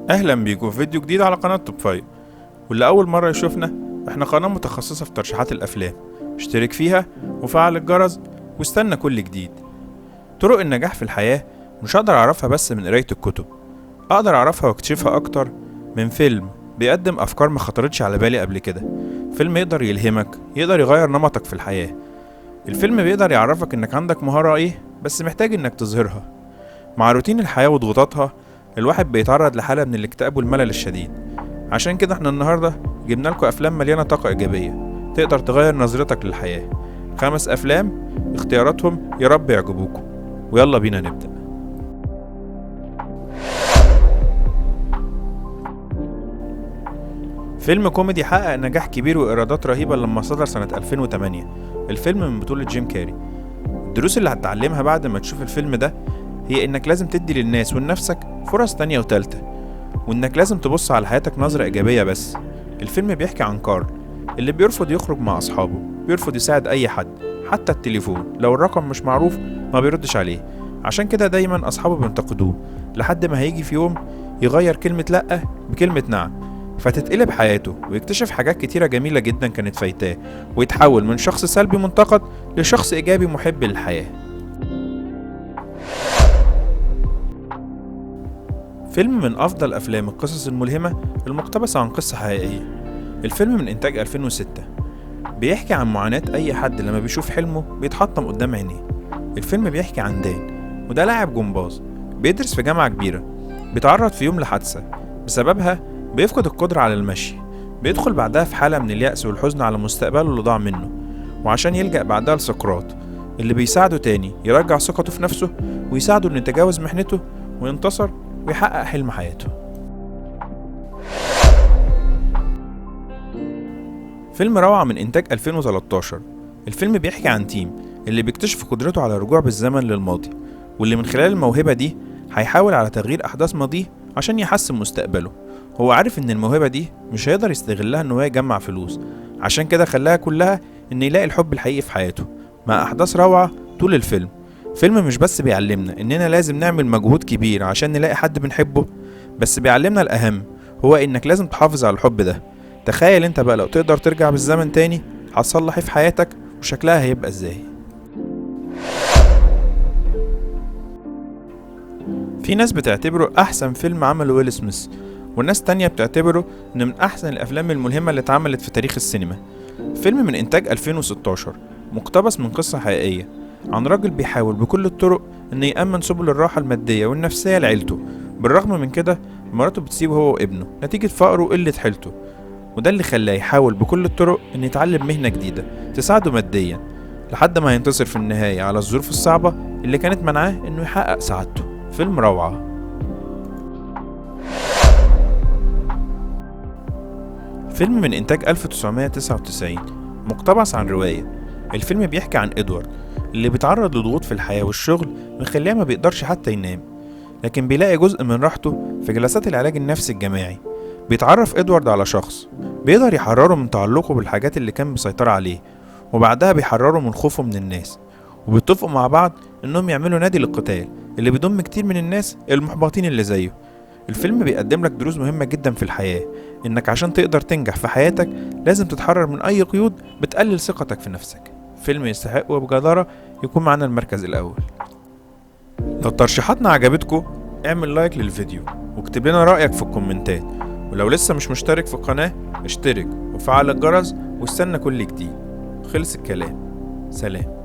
اهلا بيكم في فيديو جديد على قناة توب فايف. واللي اول مرة يشوفنا، احنا قناة متخصصة في ترشيحات الافلام. اشترك فيها وفعل الجرس واستنى كل جديد. طرق النجاح في الحياة مش هقدر اعرفها بس من قراية الكتب، اقدر اعرفها واكتشفها اكتر من فيلم بيقدم افكار ما خطرتش على بالي قبل كده. فيلم يقدر يلهمك، يقدر يغير نمطك في الحياة. الفيلم بيقدر يعرفك انك عندك مهارة ايه بس محتاج انك تظهرها. مع روتين الحياة وضغوطاتها، الواحد بيتعرض لحالة من الاكتئاب والملل الشديد. عشان كده احنا النهاردة جبنا لكم أفلام مليانة طاقة إيجابية تقدر تغير نظرتك للحياة. 5 أفلام اختياراتهم يا رب يعجبوكم، ويلا بينا نبدأ. فيلم كوميدي حقق نجاح كبير وإيرادات رهيبة لما صدر سنة 2008. الفيلم من بطولة جيم كاري. الدروس اللي هتتعلمها بعد ما تشوف الفيلم ده هي إنك لازم تدي للناس ولنفسك فرص تانية وتالتة، وإنك لازم تبص على حياتك نظرة إيجابية بس. الفيلم بيحكي عن كارل اللي بيرفض يخرج مع أصحابه، بيرفض يساعد أي حد، حتى التليفون لو الرقم مش معروف ما بيردش عليه. عشان كده دايما أصحابه بينتقدوه، لحد ما هيجي في يوم يغير كلمة لأ بكلمة نعم، فتتقلب حياته ويكتشف حاجات كتيرة جميلة جدا كانت فايتاه، ويتحول من شخص سلبي منتقد لشخص إيجابي محب للحياة. فيلم من أفضل أفلام القصص الملهمة المقتبسة عن قصة حقيقية. الفيلم من إنتاج 2006، بيحكي عن معاناة أي حد لما بيشوف حلمه بيتحطم قدام عينيه. الفيلم بيحكي عن دان، وده لاعب جمباز بيدرس في جامعة كبيرة. بيتعرض في يوم لحادثة بسببها بيفقد القدرة على المشي. بيدخل بعدها في حالة من اليأس والحزن على مستقبله اللي ضاع منه، وعشان يلجأ بعدها لسقراط اللي بيساعده تاني يرجع ثقته في نفسه، ويساعده إنه يتجاوز محنته وينتصر ويحقق حلم حياته. فيلم روعة من إنتاج 2013. الفيلم بيحكي عن تيم اللي بيكتشف قدرته على الرجوع بالزمن للماضي، واللي من خلال الموهبة دي هيحاول على تغيير أحداث ماضيه عشان يحسن مستقبله. هو عارف إن الموهبة دي مش هيقدر يستغلها إنه يجمع فلوس، عشان كده خلاها كلها إن يلاقي الحب الحقيقي في حياته، مع أحداث روعة طول الفيلم. فيلم مش بس بيعلمنا إننا لازم نعمل مجهود كبير عشان نلاقي حد بنحبه، بس بيعلمنا الأهم هو إنك لازم تحافظ على الحب ده. تخيل انت بقى لو تقدر ترجع بالزمن تاني، هتصلح ايه في حياتك وشكلها هيبقى ازاي؟ في ناس بتعتبره احسن فيلم عمله ويل سميث، والناس تانية بتعتبره انه من احسن الافلام الملهمة اللي اتعملت في تاريخ السينما. فيلم من انتاج 2016، مقتبس من قصة حقيقية عن راجل بيحاول بكل الطرق انه يأمن سبل الراحة المادية والنفسية لعيلته. بالرغم من كده مراته بتسيبه هو وابنه نتيجة فقره وقلة حيلته، وده اللي خلاه يحاول بكل الطرق إن يتعلم مهنة جديدة تساعده ماديا، لحد ما هينتصر في النهاية على الظروف الصعبة اللي كانت منعاه إنه يحقق سعادته. فيلم روعة. فيلم من إنتاج 1999، مقتبس عن رواية. الفيلم بيحكي عن إدوارد اللي بيتعرض لضغوط في الحياة والشغل مخليه ما بيقدرش حتى ينام، لكن بيلاقي جزء من راحته في جلسات العلاج النفسي الجماعي. بيتعرف إدوارد على شخص بيقدر يحرره من تعلقه بالحاجات اللي كان مسيطرة عليه، وبعدها بيحرره من خوفه من الناس، وبيتفقوا مع بعض انهم يعملوا نادي للقتال اللي بيضم كتير من الناس المحبطين اللي زيه. الفيلم بيقدم لك دروس مهمة جدا في الحياة، انك عشان تقدر تنجح في حياتك لازم تتحرر من اي قيود بتقلل ثقتك في نفسك. فيلم يستحق وبجدارة يكون معانا المركز الاول. لو ترشيحاتنا عجبتكم اعمل لايك للفيديو واكتب لنا رأيك في الكومنتات، ولو لسه مش مشترك في القناة اشترك وفعل الجرس واستنى كل جديد. خلص الكلام، سلام.